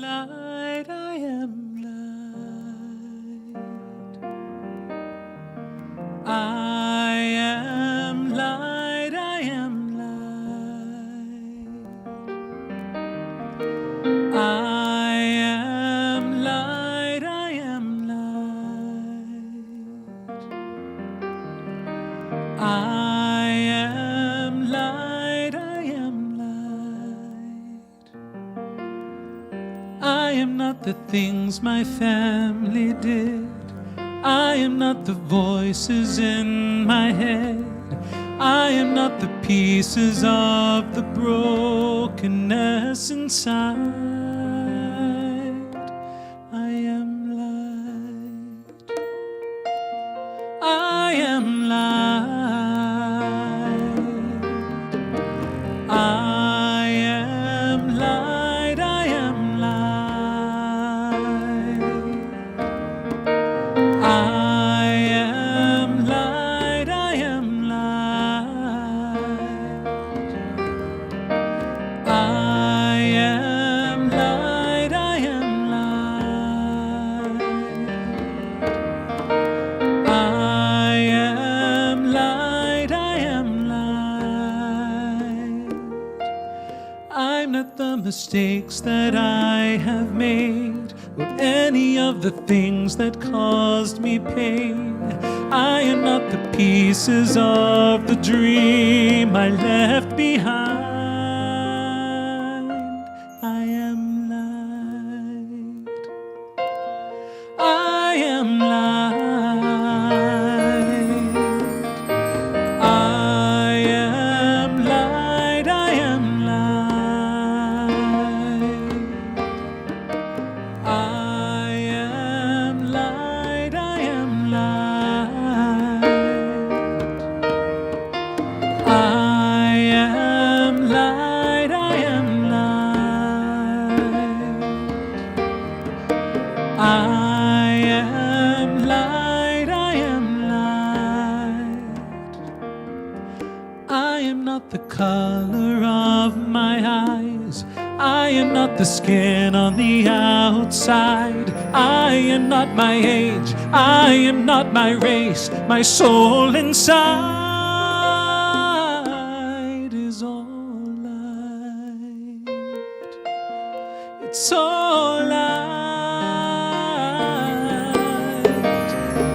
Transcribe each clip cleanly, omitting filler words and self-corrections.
light, I am light. I am light, I am light. I am light, I am light. I am light, I am light. I am not the things my family did. I am not the voices in my head. I am not the pieces of the brokenness inside. I am light. I am light. I am light. I am light. I am light. I am light. I am light. I am light. I am light. I am light. I'm not the mistakes that I have made, or any of the things that caused me pain. I am not the pieces of the dream I left behind. I am light. I am light. I am light. I am light. I am light. I am light. I am light. I am light. I am light. I am light. I am not the color of my eyes. I am not the skin on the outside. I am not my age. I am not my race. My soul inside is all light. It's all light.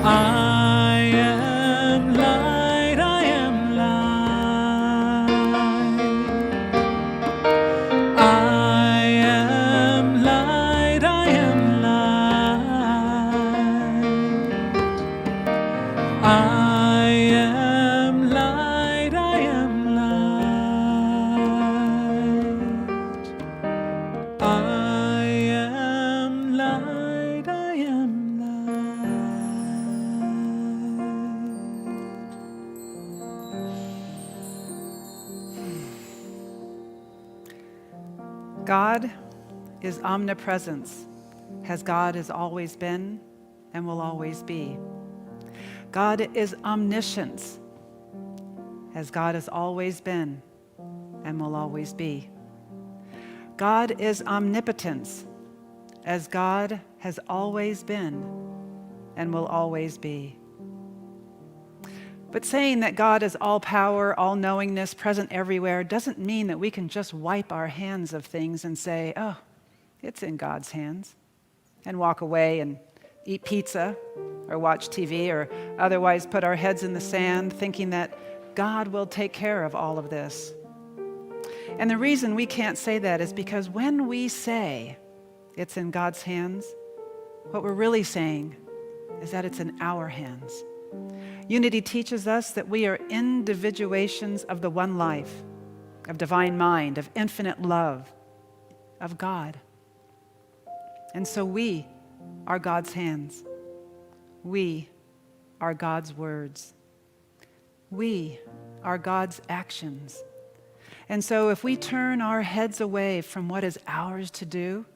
I am light. I am light. I am light. I am light. I am light. I am light. I am light. I am light. God is omnipresence, as God has always been and will always be. God is omniscience, as God has always been and will always be. God is omnipotence, as God has always been and will always be. But saying that God is all power, all knowingness, present everywhere, doesn't mean that we can just wipe our hands of things and say, oh, it's in God's hands, and walk away and eat pizza or watch TV or otherwise put our heads in the sand thinking that God will take care of all of this. And the reason we can't say that is because when we say it's in God's hands, what we're really saying is that it's in our hands. Unity teaches us that we are individuations of the one life, of divine mind, of infinite love, of God. And so we are God's hands. We are God's words. We are God's actions. And so if we turn our heads away from what is ours to do,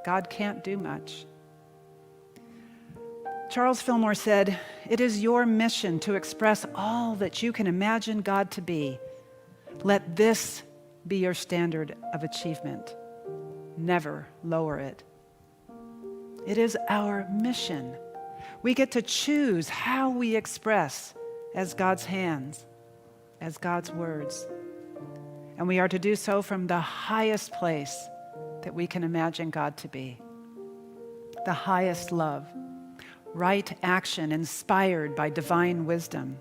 God can't do much. Charles Fillmore said, "It is your mission to express all that you can imagine God to be. Let this be your standard of achievement." never lower it. It is our mission. We get to choose how we express as God's hands, as God's words. And we are to do so from the highest place that we can imagine God to be. The highest love, right action inspired by divine wisdom.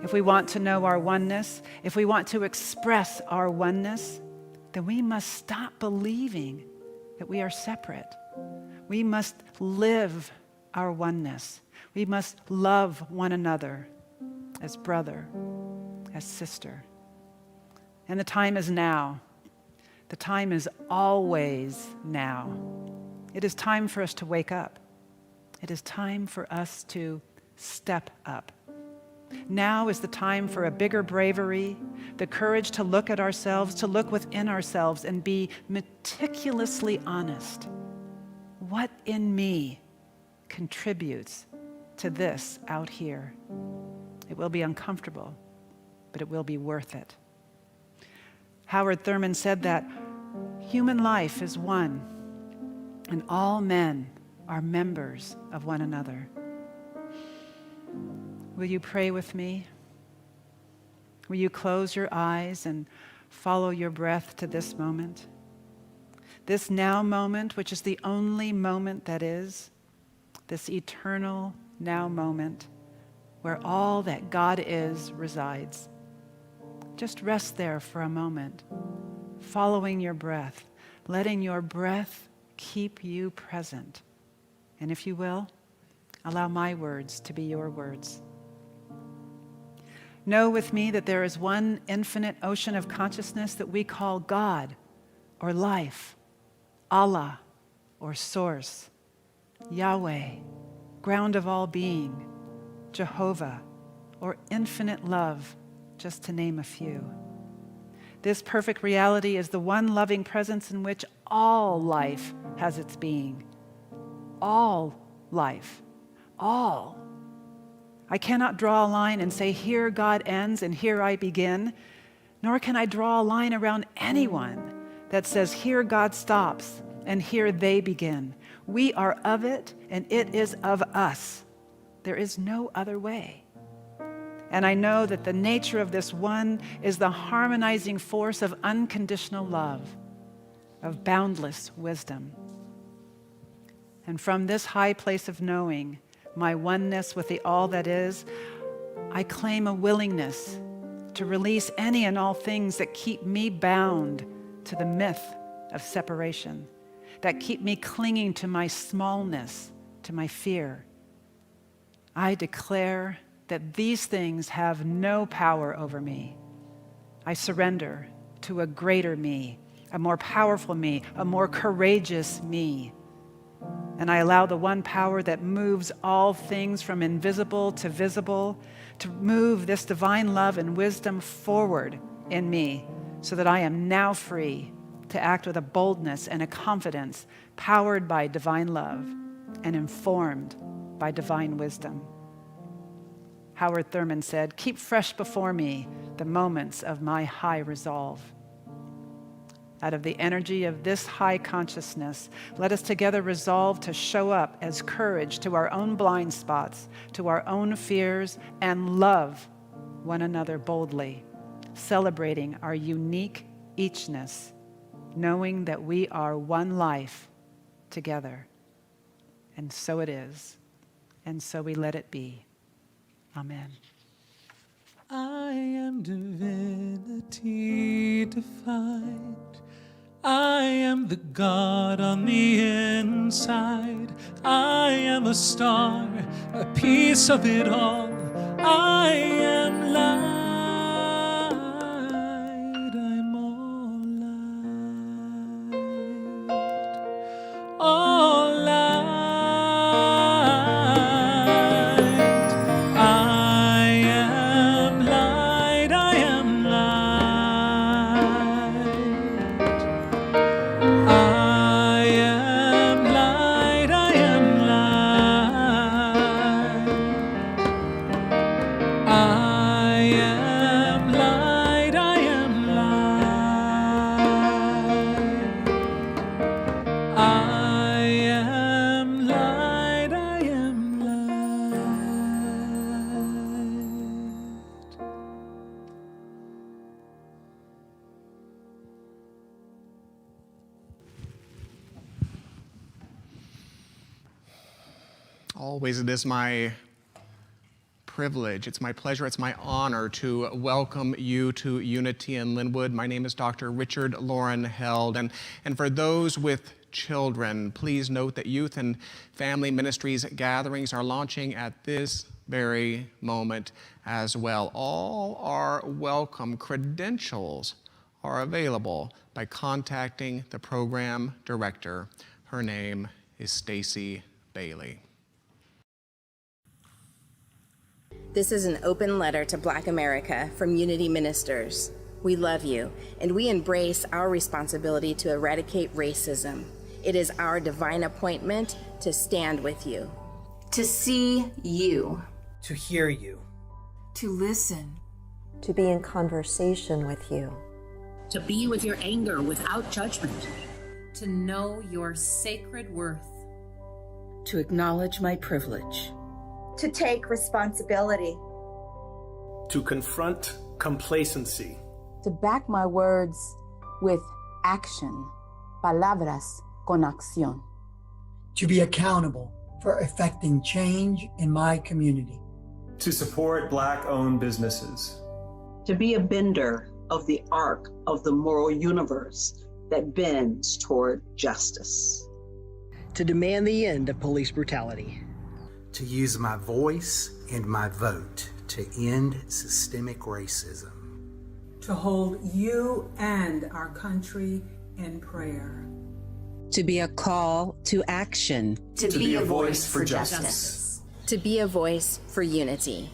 If we want to know our oneness, if we want to express our oneness, then we must stop believing that we are separate. We must live our oneness. We must love one another as brother, as sister. And the time is now. The time is always now. It is time for us to wake up. It is time for us to step up. Now is the time for a bigger bravery, the courage to look at ourselves, to look within ourselves and be meticulously honest. What in me contributes to this out here? It will be uncomfortable, but it will be worth it. Howard Thurman said that human life is one, and all men are members of one another. Will you pray with me? Will you close your eyes and follow your breath to this moment? This now moment, which is the only moment that is, this eternal now moment where all that God is resides. Just rest there for a moment, following your breath, letting your breath keep you present. And if you will, allow my words to be your words. Know with me that there is one infinite ocean of consciousness that we call God or life, Allah or source, Yahweh, ground of all being, Jehovah, or infinite love, just to name a few. This perfect reality is the one loving presence in which all life has its being. All life. All. I cannot draw a line and say, here God ends and here I begin, nor can I draw a line around anyone that says, here God stops and here they begin. We are of it and it is of us. There is no other way. And I know that the nature of this one is the harmonizing force of unconditional love, of boundless wisdom. And from this high place of knowing my oneness with the all that is, I claim a willingness to release any and all things that keep me bound to the myth of separation, that keep me clinging to my smallness, to my fear. I declare that these things have no power over me. I surrender to a greater me, a more powerful me, a more courageous me. And I allow the one power that moves all things from invisible to visible to move this divine love and wisdom forward in me so that I am now free to act with a boldness and a confidence powered by divine love and informed by divine wisdom. Howard Thurman said, "Keep fresh before me the moments of my high resolve." Out of the energy of this high consciousness, let us together resolve to show up as courage to our own blind spots, to our own fears, and love one another boldly, celebrating our unique eachness, knowing that we are one life together. And so it is, and so we let it be. Amen. I am divinity defined. I am the God on the inside. I am a star, a piece of it all. I am light. I'm all light. All light. I am light. I am light. I am light. I am light. I am Always it is my privilege, it's my pleasure, it's my honor to welcome you to Unity in Lynnwood. My name is Dr. Richard Loren Held, and for those with children, please note that youth and family ministries gatherings are launching at this very moment as well. All are welcome. Credentials are available by contacting the program director. Her name is Stacy Bailey. This is an open letter to Black America from Unity Ministers. We love you, and we embrace our responsibility to eradicate racism. It is our divine appointment to stand with you. To see you. To hear you. To listen. To be in conversation with you. To be with your anger without judgment. To know your sacred worth. To acknowledge my privilege. To take responsibility. To confront complacency. To back my words with action. Palabras con acción. To be accountable for effecting change in my community. To support Black-owned businesses. To be a bender of the arc of the moral universe that bends toward justice. To demand the end of police brutality. To use my voice and my vote to end systemic racism. To hold you and our country in prayer. To be a call to action. To be a voice for justice. To be a voice for unity.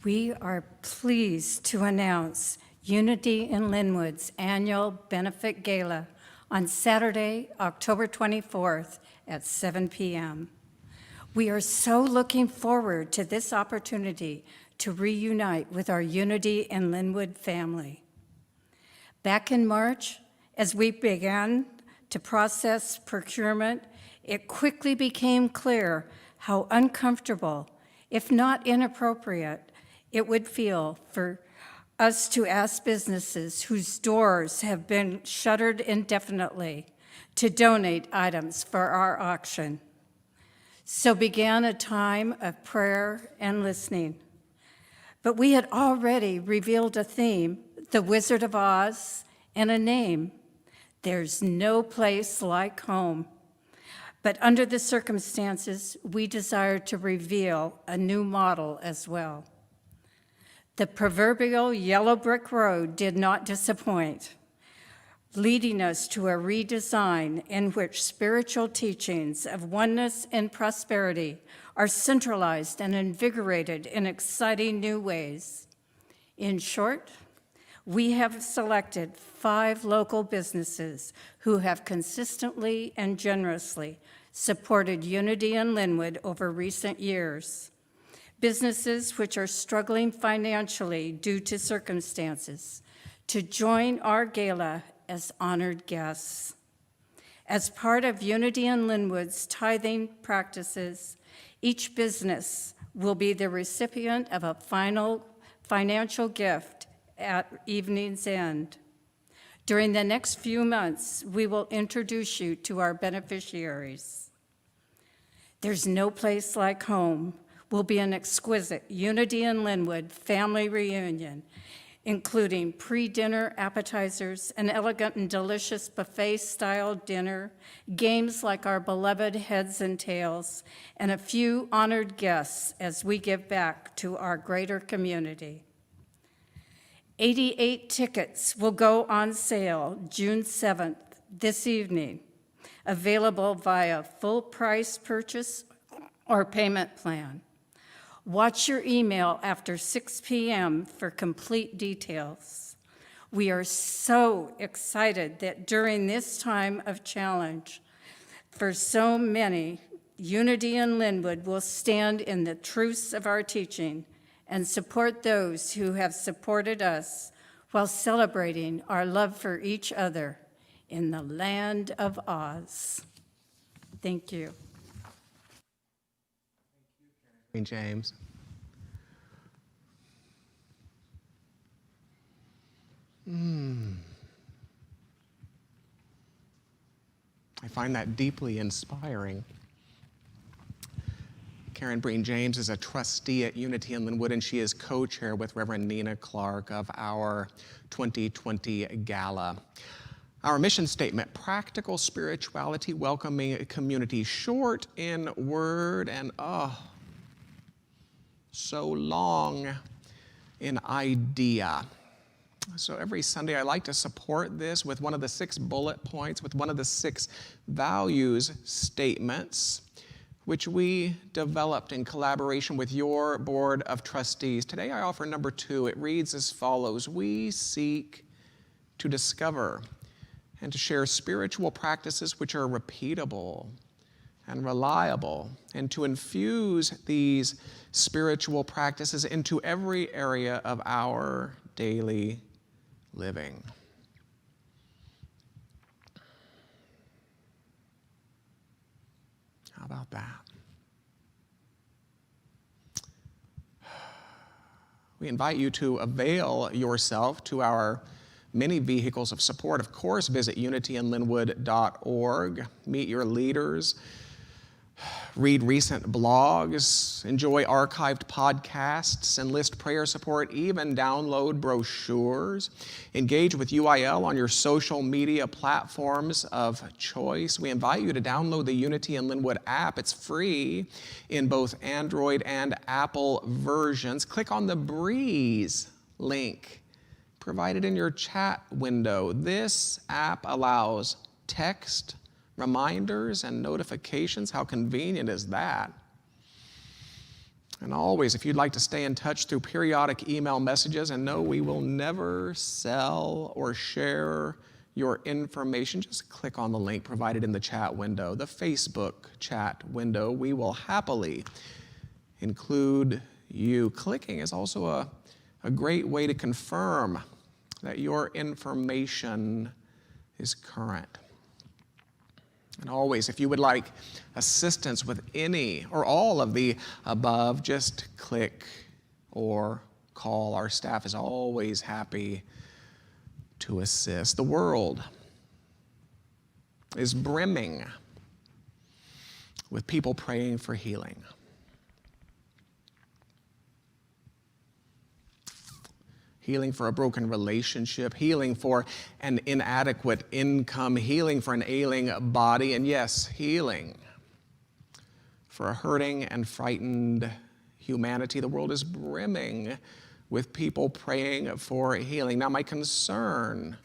We are pleased to announce Unity in Lynnwood's annual benefit gala on Saturday, October 24th at 7 p.m. We are so looking forward to this opportunity to reunite with our Unity in Lynnwood family. Back in March, as we began to process procurement, it quickly became clear how uncomfortable, if not inappropriate, it would feel for us to ask businesses whose doors have been shuttered indefinitely to donate items for our auction. So began a time of prayer and listening. But we had already revealed a theme, the Wizard of Oz, and a name. There's no place like home. But under the circumstances, we desired to reveal a new model as well. The proverbial yellow brick road did not disappoint, leading us to a redesign in which spiritual teachings of oneness and prosperity are centralized and invigorated in exciting new ways. In short, we have selected 5 local businesses who have consistently and generously supported Unity in Lynnwood over recent years. Businesses which are struggling financially due to circumstances, to join our gala as honored guests. As part of Unity in Lynnwood's tithing practices, each business will be the recipient of a final financial gift at evening's end. During the next few months, we will introduce you to our beneficiaries. There's no place like home will be an exquisite Unity in Lynnwood family reunion, including pre-dinner appetizers, an elegant and delicious buffet-style dinner, games like our beloved Heads and Tails, and a few honored guests as we give back to our greater community. 88 tickets will go on sale June 7th, this evening, available via full price purchase or payment plan. Watch your email after 6 p.m. for complete details. We are so excited that during this time of challenge, for so many, Unity in Lynnwood will stand in the truths of our teaching and support those who have supported us while celebrating our love for each other in the land of Oz. Thank you. James. I find that deeply inspiring. Karen Breen James is a trustee at Unity in Lynnwood, and she is co-chair with Reverend Nina Clark of our 2020 Gala. Our mission statement: practical spirituality, welcoming a community, short in word and so long in idea. So every Sunday I like to support this with one of the 6 bullet points, with one of the 6 values statements, which we developed in collaboration with your board of trustees. Today I offer number 2. It reads as follows: we seek to discover and to share spiritual practices which are repeatable and reliable, and to infuse these spiritual practices into every area of our daily living. How about that? We invite you to avail yourself to our many vehicles of support. Of course, visit unitynlynnwood.org, meet your leaders, read recent blogs, enjoy archived podcasts, enlist prayer support, even download brochures. Engage with UIL on your social media platforms of choice. We invite you to download the Unity in Lynnwood app. It's free in both Android and Apple versions. Click on the Breeze link provided in your chat window. This app allows text, reminders, and notifications. How convenient is that? And always, if you'd like to stay in touch through periodic email messages, and no, we will never sell or share your information, just click on the link provided in the chat window, the Facebook chat window. We will happily include you. Clicking is also a great way to confirm that your information is current. And always, if you would like assistance with any or all of the above, just click or call. Our staff is always happy to assist. The world is brimming with people praying for healing. Healing for a broken relationship, healing for an inadequate income, healing for an ailing body, and yes, healing for a hurting and frightened humanity. The world is brimming with people praying for healing. Now, my concern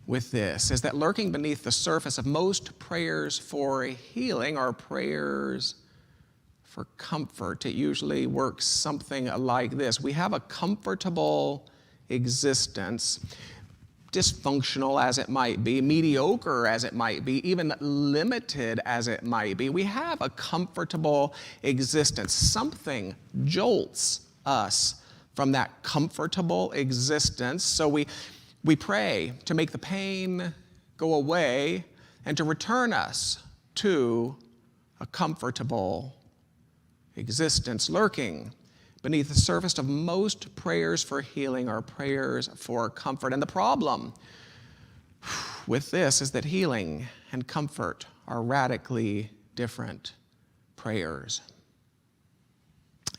with this is that lurking beneath the surface of most prayers for healing are prayers for comfort. It usually works something like this: we have a comfortable existence, dysfunctional as it might be, mediocre as it might be, even limited as it might be. We have a comfortable existence. Something jolts us from that comfortable existence. So we pray to make the pain go away and to return us to a comfortable existence. Lurking beneath the surface of most prayers for healing are prayers for comfort. And the problem with this is that healing and comfort are radically different prayers.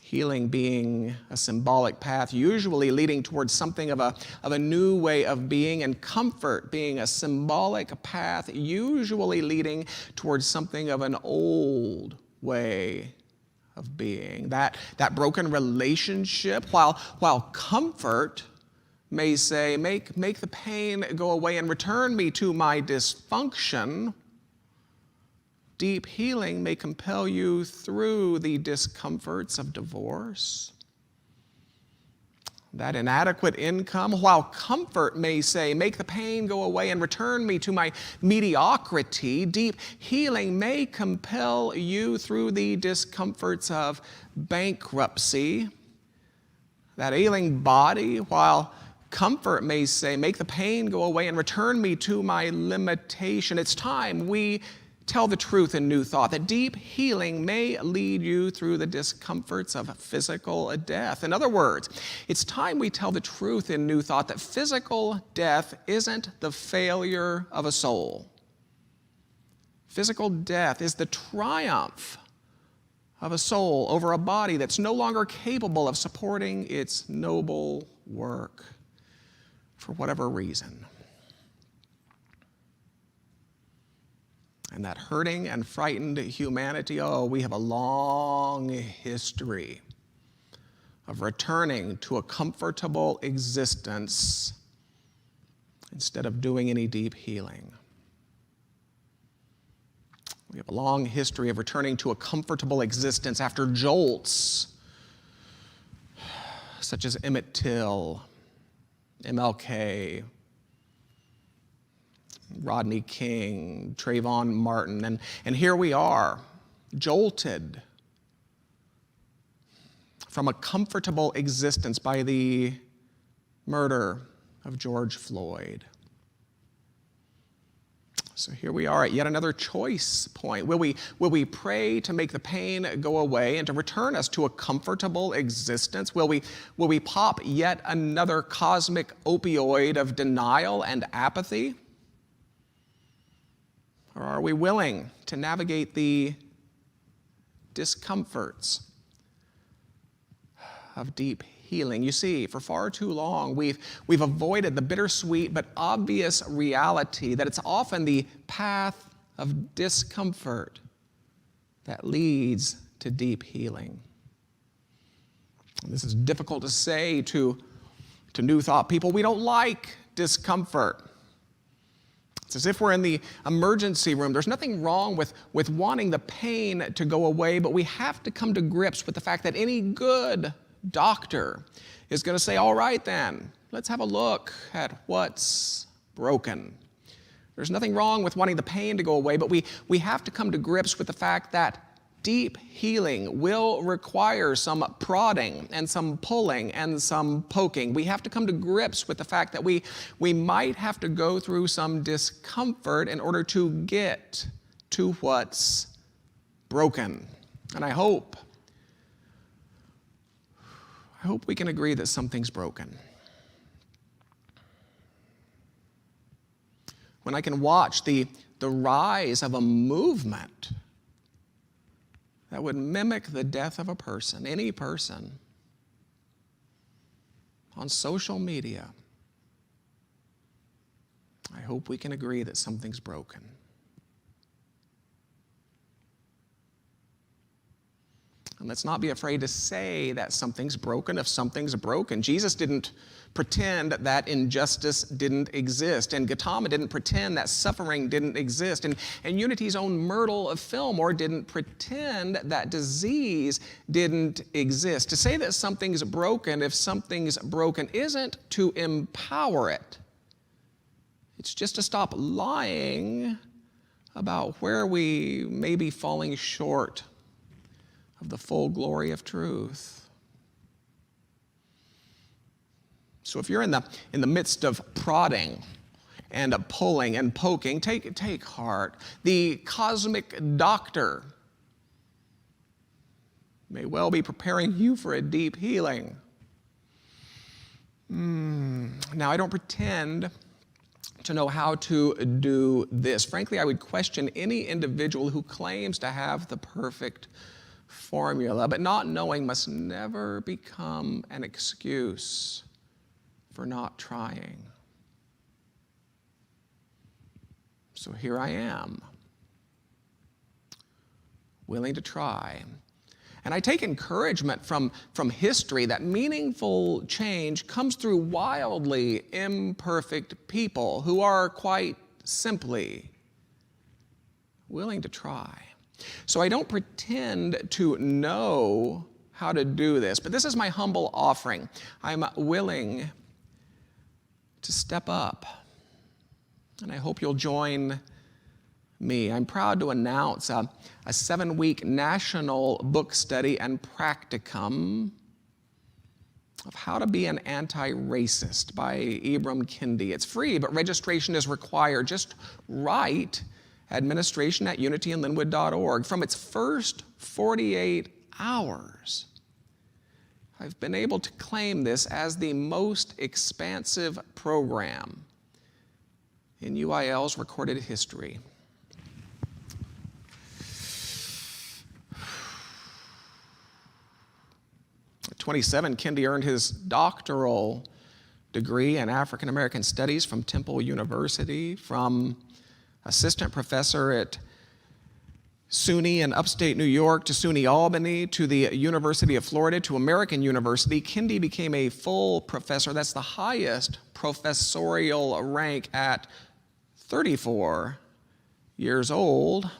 Healing being a symbolic path, usually leading towards something of a new way of being, and comfort being a symbolic path, usually leading towards something of an old way of being. That broken relationship, while comfort may say, make the pain go away and return me to my dysfunction, deep healing may compel you through the discomforts of divorce, that inadequate income. While comfort may say, make the pain go away and return me to my mediocrity, deep healing may compel you through the discomforts of bankruptcy, that ailing body. While Comfort may say, make the pain go away and return me to my limitation. It's time we tell the truth in New Thought, that deep healing may lead you through the discomforts of physical death. In other words, it's time we tell the truth in New Thought that physical death isn't the failure of a soul. Physical death is the triumph of a soul over a body that's no longer capable of supporting its noble work for whatever reason. And that hurting and frightened humanity, we have a long history of returning to a comfortable existence instead of doing any deep healing. We have a long history of returning to a comfortable existence after jolts such as Emmett Till, MLK, Rodney King, Trayvon Martin, and here we are, jolted from a comfortable existence by the murder of George Floyd. So here we are at yet another choice point. Will we pray to make the pain go away and to return us to a comfortable existence? Will we pop yet another cosmic opioid of denial and apathy? Or are we willing to navigate the discomforts of deep healing? You see, for far too long, we've avoided the bittersweet but obvious reality that it's often the path of discomfort that leads to deep healing. And this is difficult to say to New Thought people. We don't like discomfort. It's as if we're in the emergency room. There's nothing wrong with wanting the pain to go away, but we have to come to grips with the fact that any good doctor is going to say, all right then, let's have a look at what's broken. There's nothing wrong with wanting the pain to go away, but we have to come to grips with the fact that deep healing will require some prodding and some pulling and some poking. We have to come to grips with the fact that we might have to go through some discomfort in order to get to what's broken. And I hope we can agree that something's broken. When I can watch the rise of a movement that would mimic the death of a person, any person, on social media, I hope we can agree that something's broken. And let's not be afraid to say that something's broken if something's broken. Jesus didn't pretend that injustice didn't exist, and Gautama didn't pretend that suffering didn't exist, and Unity's own Myrtle of Fillmore didn't pretend that disease didn't exist. To say that something's broken if something's broken isn't to empower it. It's just to stop lying about where we may be falling short of the full glory of truth. So if you're in the midst of prodding and pulling and poking, take heart. The cosmic doctor may well be preparing you for a deep healing. Now, I don't pretend to know how to do this. Frankly, I would question any individual who claims to have the perfect formula, but not knowing must never become an excuse for not trying. So here I am, willing to try. And I take encouragement from history that meaningful change comes through wildly imperfect people who are quite simply willing to try. So I don't pretend to know how to do this, but this is my humble offering. I'm willing to step up, and I hope you'll join me. I'm proud to announce a 7-week national book study and practicum of How to Be an Anti-Racist by Ibram Kendi. It's free, but registration is required. Just write administration@unityandlinwood.org. From its first 48 hours, I've been able to claim this as the most expansive program in UIL's recorded history. 27, Kendi earned his doctoral degree in African American Studies from Temple University, from assistant professor at SUNY in upstate New York to SUNY Albany to the University of Florida to American University. Kendi became a full professor. That's the highest professorial rank at 34 years old.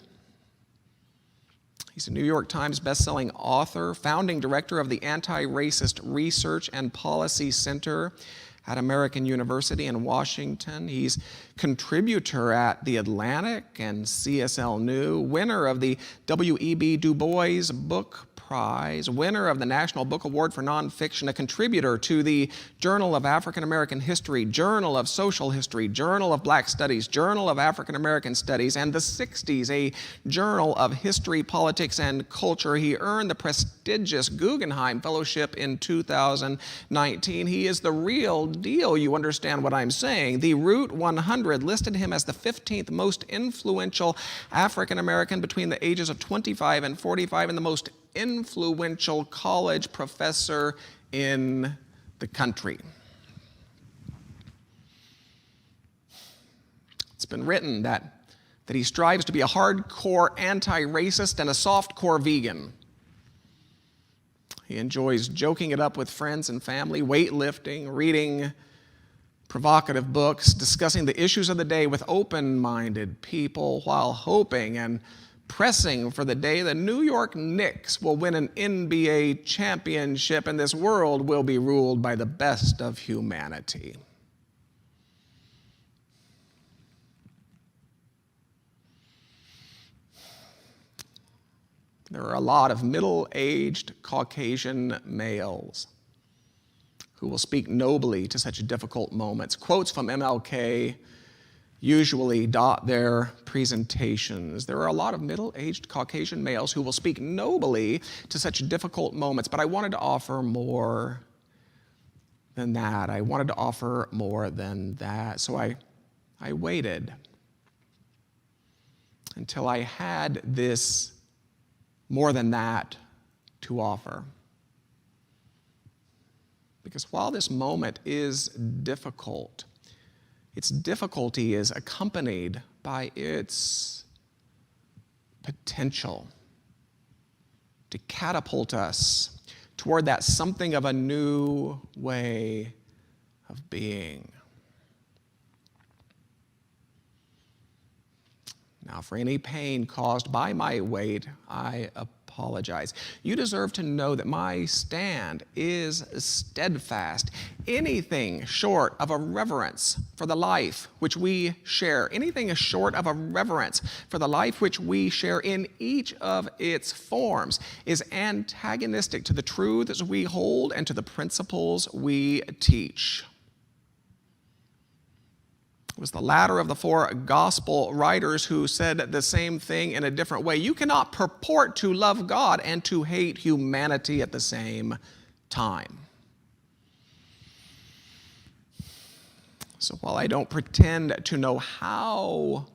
He's a New York Times bestselling author, founding director of the Anti-Racist Research and Policy Center at American University in Washington. He's contributor at The Atlantic and CSL New, winner of the W.E.B. Du Bois Book Prize, winner of the National Book Award for Nonfiction, a contributor to the Journal of African American History, Journal of Social History, Journal of Black Studies, Journal of African American Studies, and the 60s, a Journal of History, Politics, and Culture. He earned the prestigious Guggenheim Fellowship in 2019. He is the real deal, you understand what I'm saying. The Root 100 listed him as the 15th most influential African American between the ages of 25 and 45 and the most influential college professor in the country. It's been written that he strives to be a hardcore anti-racist and a softcore vegan. He enjoys joking it up with friends and family, weightlifting, reading provocative books, discussing the issues of the day with open-minded people while hoping and pressing for the day the New York Knicks will win an NBA championship and this world will be ruled by the best of humanity. There are a lot of middle-aged Caucasian males who will speak nobly to such difficult moments. Quotes from MLK usually dot their presentations. There are a lot of middle-aged Caucasian males who will speak nobly to such difficult moments, but I wanted to offer more than that. I wanted to offer more than that. So I waited until I had this more than that to offer. Because while this moment is difficult, its difficulty is accompanied by its potential to catapult us toward that something of a new way of being. Now, for any pain caused by my weight, I apologize. You deserve to know that my stand is steadfast. Anything short of a reverence for the life which we share, anything short of a reverence for the life which we share in each of its forms is antagonistic to the truths we hold and to the principles we teach. It was the latter of the four gospel writers who said the same thing in a different way. You cannot purport to love God and to hate humanity at the same time. So while I don't pretend to know how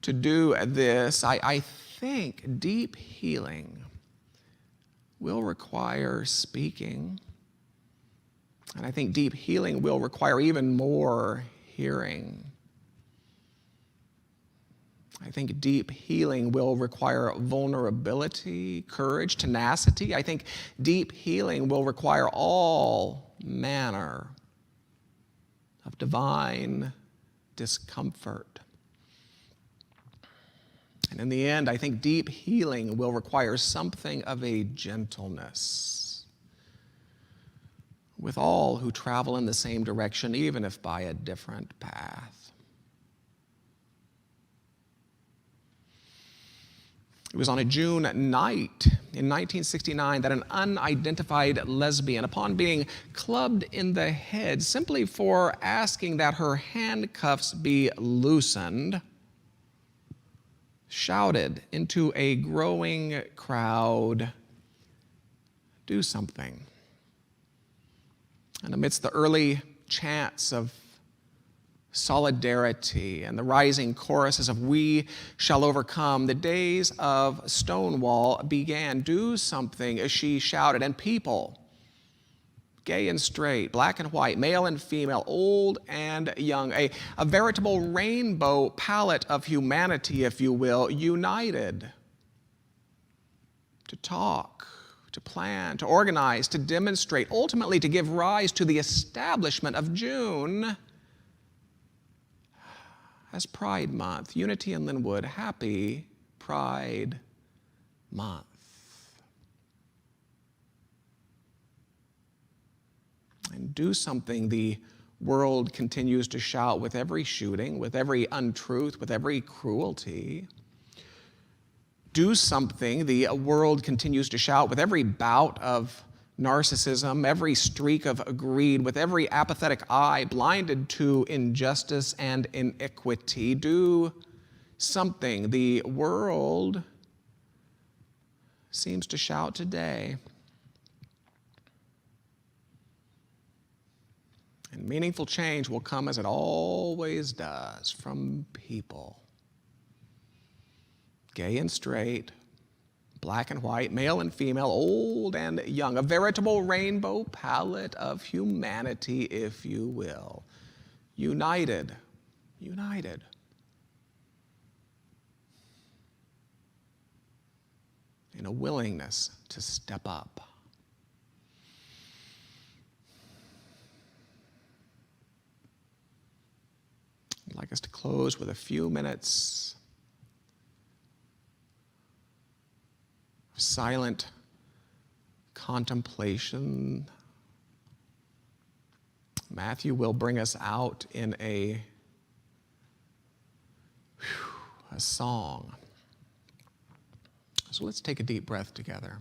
to do this, I think deep healing will require speaking. And I think deep healing will require even more hearing. I think deep healing will require vulnerability, courage, tenacity. I think deep healing will require all manner of divine discomfort. And in the end, I think deep healing will require something of a gentleness with all who travel in the same direction, even if by a different path. It was on a June night in 1969 that an unidentified lesbian, upon being clubbed in the head simply for asking that her handcuffs be loosened, shouted into a growing crowd, "Do something." And amidst the early chants of solidarity and the rising choruses of "We shall overcome," the days of Stonewall began. "Do something," she shouted, and people, gay and straight, black and white, male and female, old and young, a veritable rainbow palette of humanity, if you will, united to talk, to plan, to organize, to demonstrate, ultimately to give rise to the establishment of June as Pride Month. Unity in Lynnwood, happy Pride Month. And do something, the world continues to shout with every shooting, with every untruth, with every cruelty. Do something, the world continues to shout with every bout of narcissism, every streak of greed, with every apathetic eye blinded to injustice and iniquity. Do something, the world seems to shout today. And meaningful change will come, as it always does, from people, gay and straight, black and white, male and female, old and young, a veritable rainbow palette of humanity, if you will. United, united. In a willingness to step up. I'd like us to close with a few minutes of silent contemplation. Matthew will bring us out in a song. So let's take a deep breath together.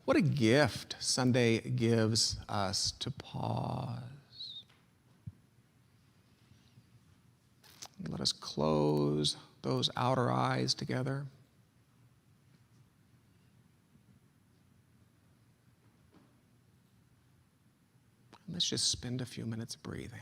What a gift Sunday gives us to pause. Let us close those outer eyes together. And let's just spend a few minutes breathing.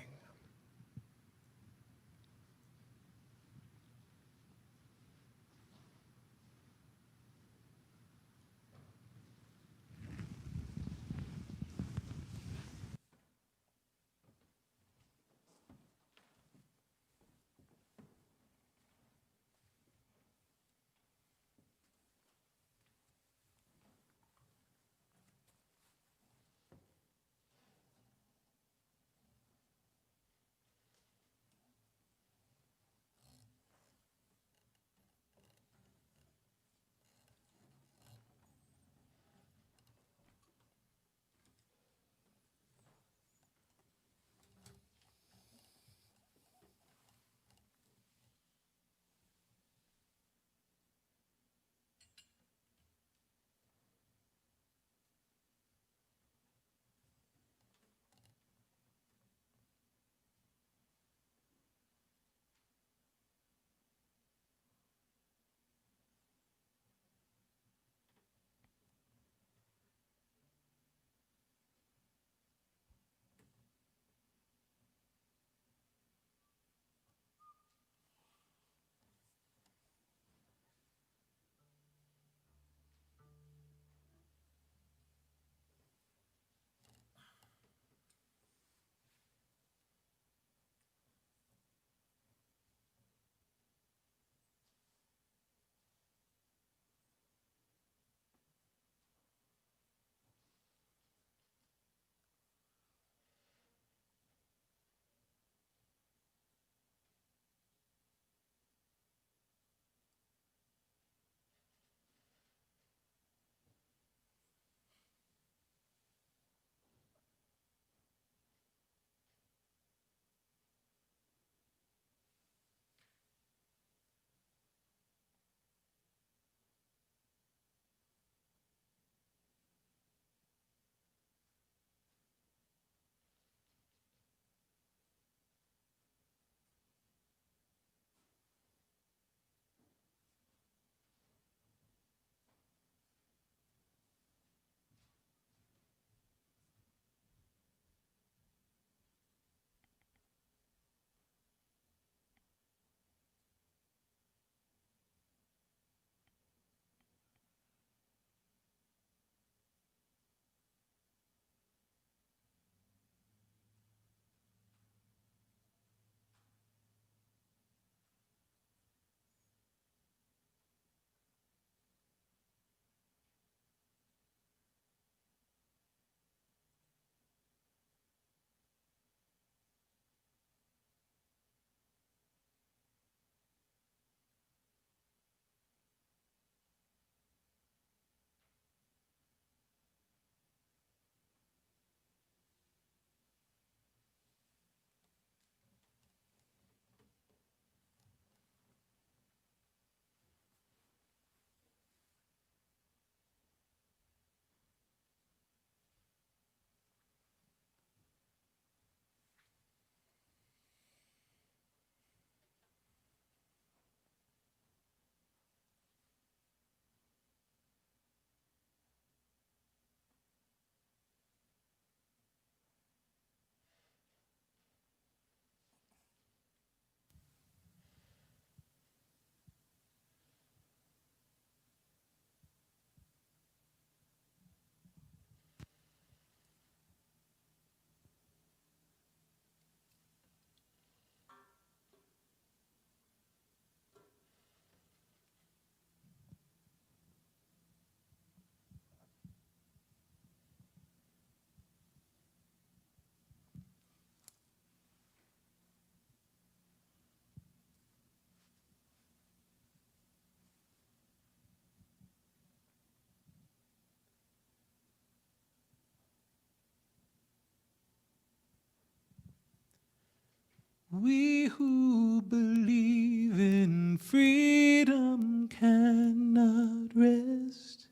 We who believe in freedom cannot rest.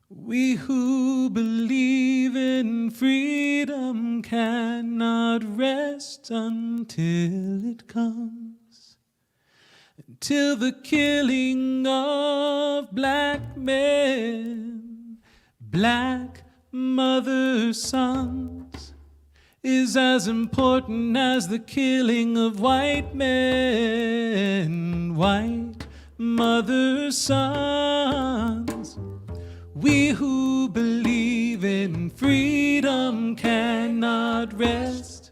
We who believe in freedom cannot rest until it comes. Until the killing of black men, black mother sons, is as important as the killing of white men, white mother sons. We who believe in freedom cannot rest.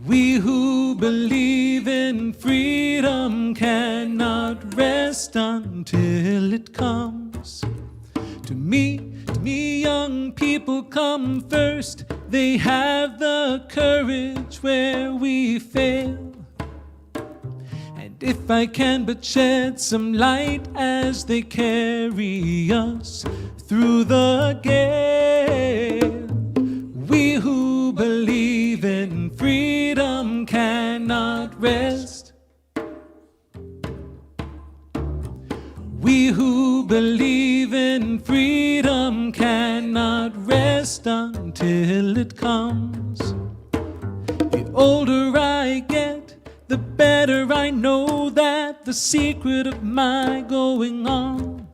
We who believe in freedom cannot rest until it comes. To me, young people come first. They have the courage where we fail. And if I can but shed some light as they carry us through the gale, we who believe in freedom cannot rest. We who believe in freedom cannot rest until it comes. The older I get, the better I know that the secret of my going on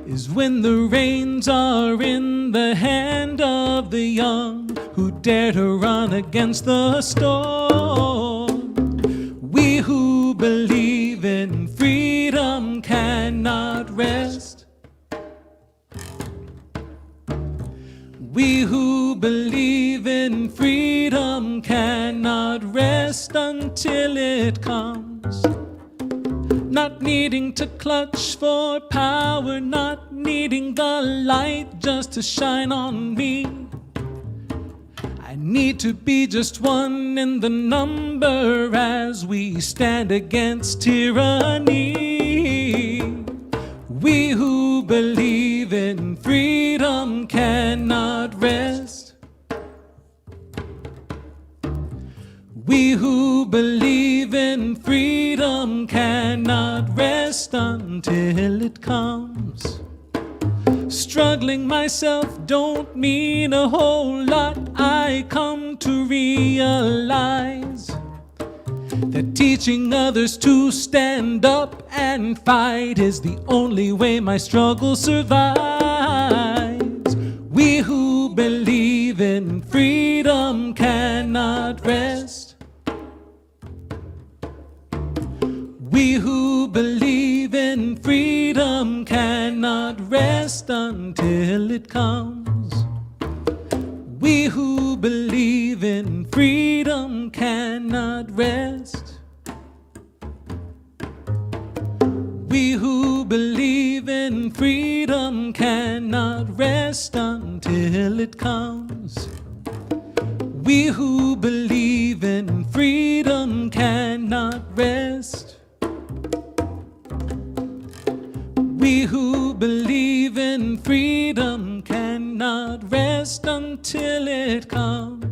is when the reins are in the hand of the young who dare to run against the storm. We who believe in freedom cannot rest. We who believe in freedom cannot rest until it comes. Not needing to clutch for power, not needing the light just to shine on me. I need to be just one in the number as we stand against tyranny. We who believe in freedom cannot rest. We who believe in freedom cannot rest until it comes. Struggling myself don't mean a whole lot. I come to realize that teaching others to stand up and fight is the only way my struggle survives. We who believe in freedom cannot rest. We who believe in freedom cannot rest until it comes. We who believe in freedom cannot rest. We who believe in freedom cannot rest until it comes. We who believe in freedom cannot rest. We who believe in freedom cannot rest until it comes.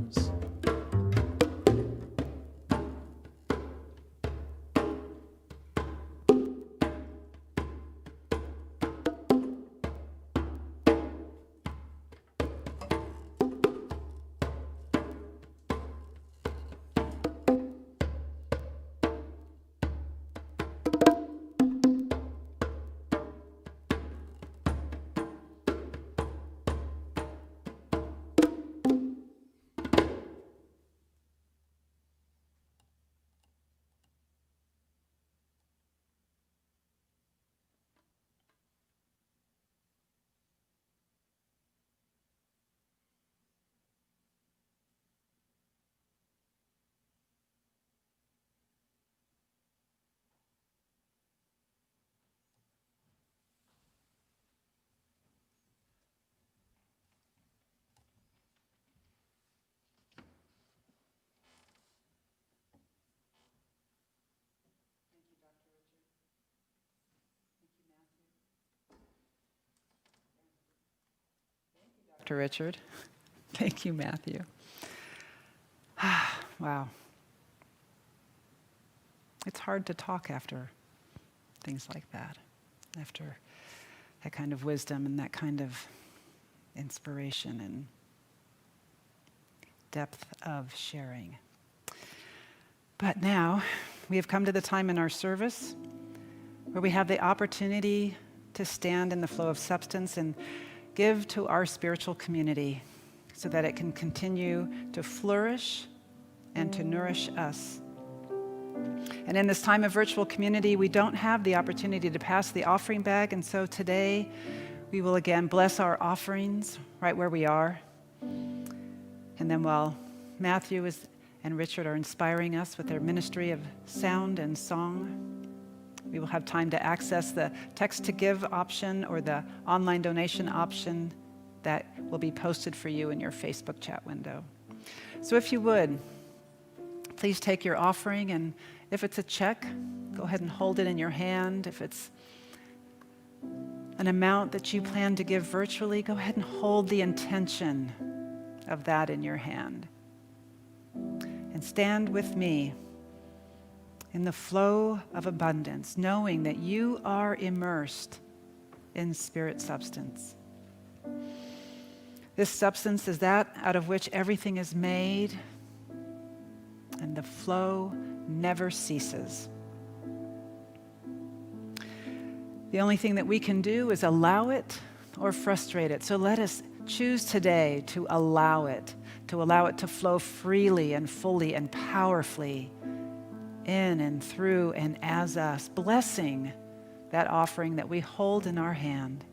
Dr. Richard. Thank you, Matthew. Wow. It's hard to talk after things like that, after that kind of wisdom and that kind of inspiration and depth of sharing. But now we have come to the time in our service where we have the opportunity to stand in the flow of substance and give to our spiritual community so that it can continue to flourish and to nourish us. And in this time of virtual community, we don't have the opportunity to pass the offering bag, and so today we will again bless our offerings right where we are. And then while Matthew and Richard are inspiring us with their ministry of sound and song, we will have time to access the text to give option or the online donation option that will be posted for you in your Facebook chat window. So if you would, please take your offering, and if it's a check, go ahead and hold it in your hand. If it's an amount that you plan to give virtually, go ahead and hold the intention of that in your hand. And stand with me in the flow of abundance, knowing that you are immersed in spirit substance. This substance is that out of which everything is made, and the flow never ceases. The only thing that we can do is allow it or frustrate it. So let us choose today to allow it to flow freely and fully and powerfully in and through and as us, blessing that offering that we hold in our hand,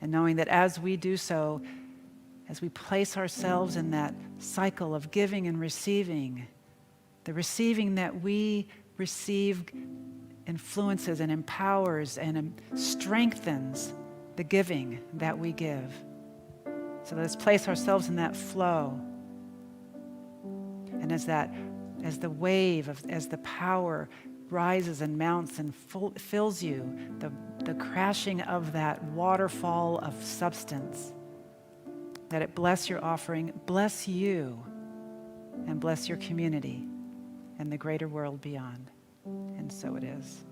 and knowing that as we do so, as we place ourselves in that cycle of giving and receiving, the receiving that we receive influences and empowers and strengthens the giving that we give. So let's place ourselves in that flow. And as the wave, as the power rises and mounts and fills you, the crashing of that waterfall of substance, that it bless your offering, bless you, and bless your community and the greater world beyond. And so it is.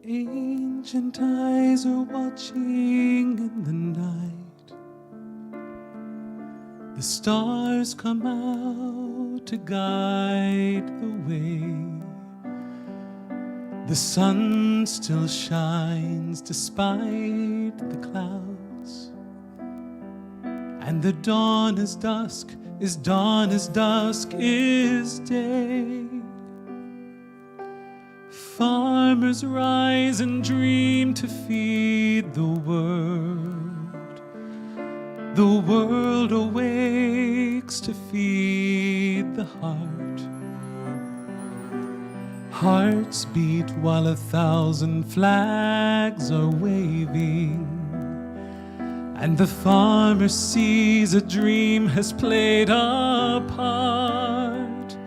Ancient eyes are watching in the night. The stars come out to guide the way. The sun still shines despite the clouds. And the dawn is dusk, is dawn, is dusk, is day. Farmers rise and dream to feed the world. The world awakes to feed the heart. Hearts beat while 1,000 flags are waving. And the farmer sees a dream has played a part.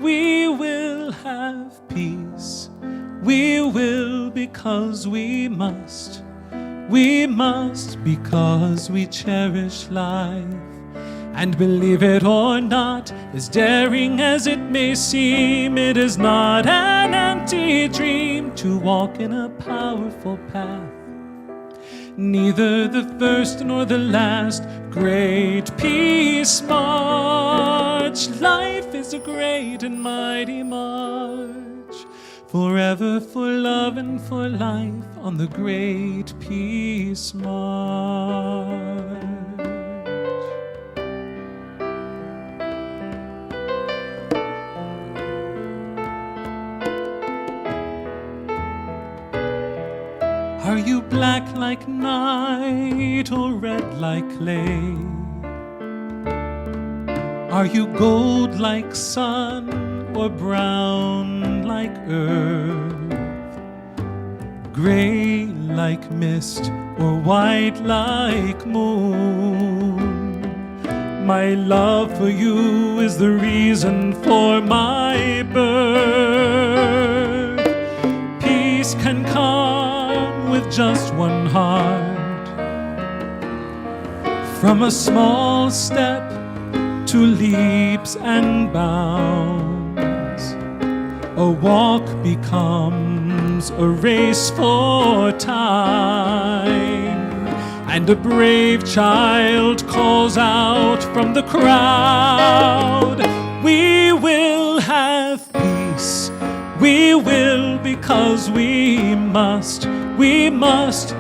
We will have peace. We will because we must. We must because we cherish life. And believe it or not, as daring as it may seem, it is not an empty dream to walk in a powerful path. Neither the first nor the last great peace march. Life is a great and mighty march. Forever for love and for life on the great peace march. Are you black like night or red like clay? Are you gold like sun or brown like earth? Gray like mist or white like moon? My love for you is the reason for my birth. Peace can come with just one heart. From a small step to leaps and bounds, a walk becomes a race for time. And a brave child calls out from the crowd, we will have peace, we will because we must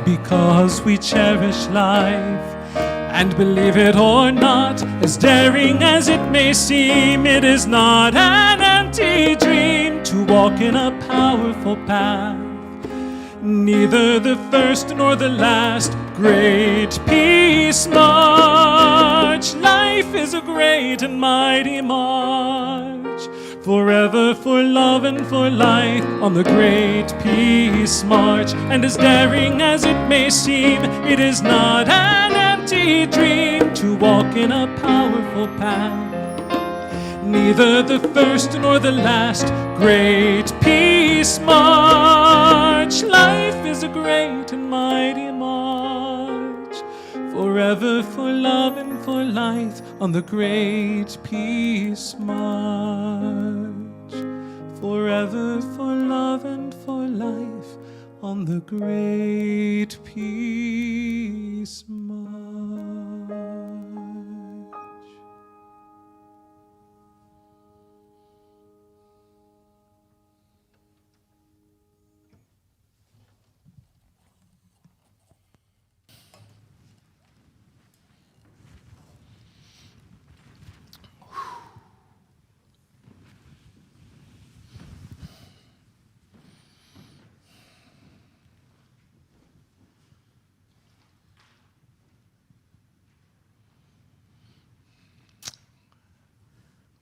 because we cherish life. And believe it or not, as daring as it may seem, it is not an empty dream to walk in a powerful path. Neither the first nor the last great peace march. Life is a great and mighty march, forever for love and for life on the great peace march. And as daring as it may seem, it is not an empty dream to walk in a powerful path. Neither the first nor the last great peace march. Life is a great and mighty march, forever for love and for life on the great peace march. Forever for love and for life on the great peace march.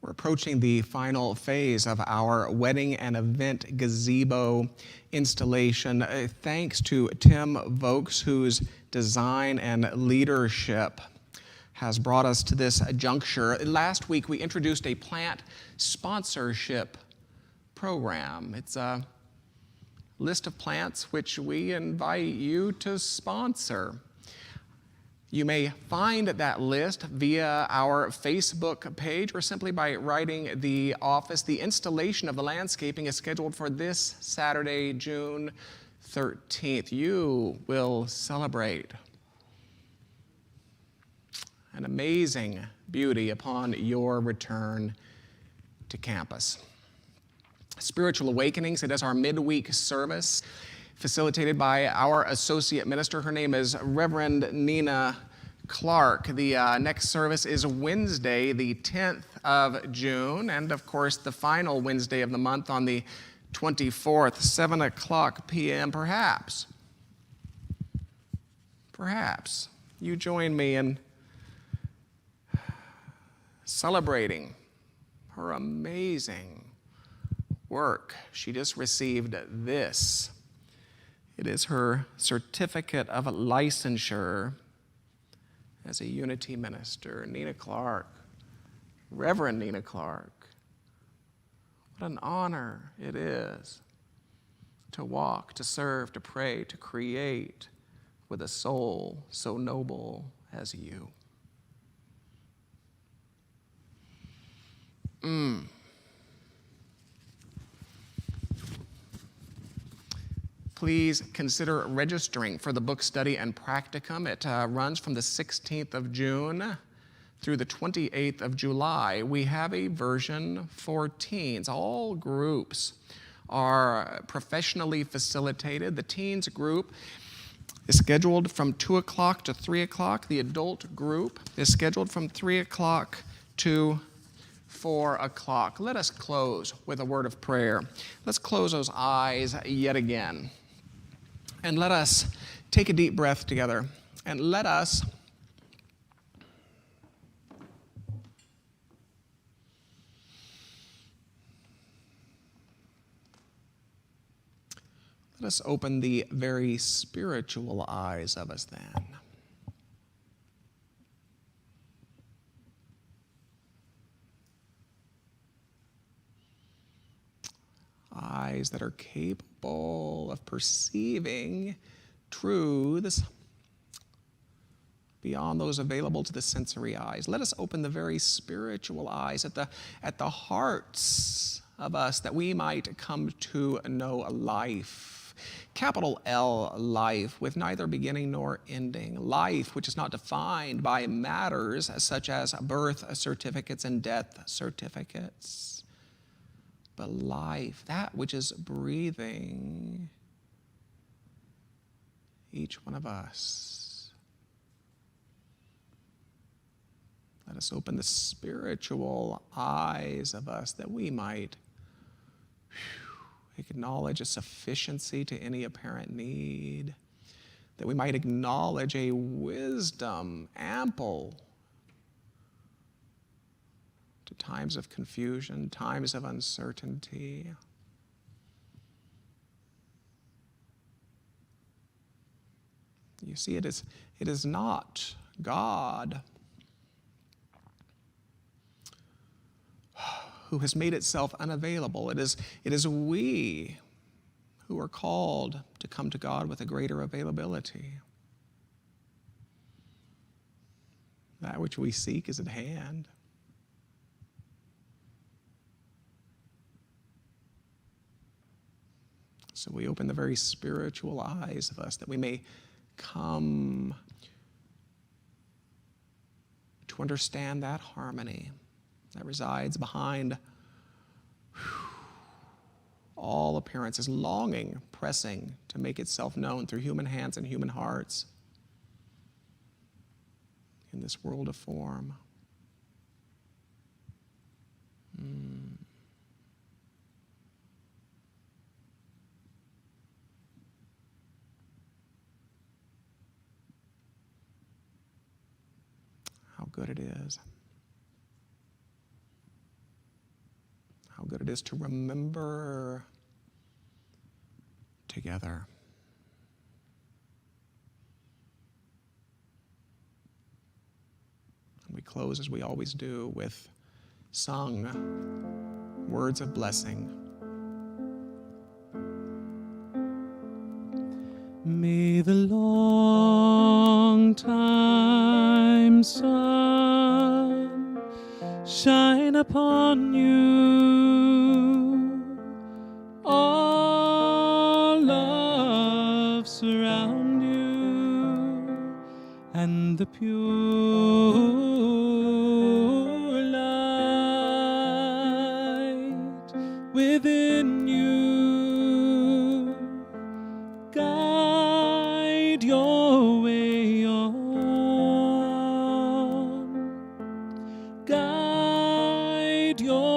We're approaching the final phase of our wedding and event gazebo installation. Thanks to Tim Vokes, whose design and leadership has brought us to this juncture. Last week, we introduced a plant sponsorship program. It's a list of plants which we invite you to sponsor. You may find that list via our Facebook page or simply by writing the office. The installation of the landscaping is scheduled for this Saturday, June 13th. You will celebrate an amazing beauty upon your return to campus. Spiritual Awakenings, it is our midweek service facilitated by our associate minister. Her name is Reverend Nina Clark. The next service is Wednesday, the 10th of June, and of course the final Wednesday of the month on the 24th, 7 o'clock p.m. Perhaps you join me in celebrating her amazing work. She just received this. It is her certificate of licensure as a Unity minister. Nina Clark, Reverend Nina Clark. What an honor it is to walk, to serve, to pray, to create with a soul so noble as you. Please consider registering for the book study and practicum. It runs from the 16th of June through the 28th of July. We have a version for teens. All groups are professionally facilitated. The teens group is scheduled from 2 o'clock to 3 o'clock. The adult group is scheduled from 3 o'clock to 4 o'clock. Let us close with a word of prayer. Let's close those eyes yet again. And let us take a deep breath together. And let us open the very spiritual eyes of us then. eyes that are capable of perceiving truths beyond those available to the sensory eyes. Let us open the very spiritual eyes at the hearts of us, that we might come to know life. Capital L, life, with neither beginning nor ending. Life which is not defined by matters such as birth certificates and death certificates, but life, that which is breathing each one of us. Let us open the spiritual eyes of us, that we might acknowledge a sufficiency to any apparent need, that we might acknowledge a wisdom ample to times of confusion, times of uncertainty. You see, it is not God who has made itself unavailable. It is we who are called to come to God with a greater availability. That which we seek is at hand. So we open the very spiritual eyes of us, that we may come to understand that harmony that resides behind all appearances, longing, pressing to make itself known through human hands and human hearts in this world of form. How good it is. How good it is to remember together. And we close, as we always do, with sung words of blessing. May the long time sun shine upon you, all love surround you, and the pure light within you guide your way on, guide your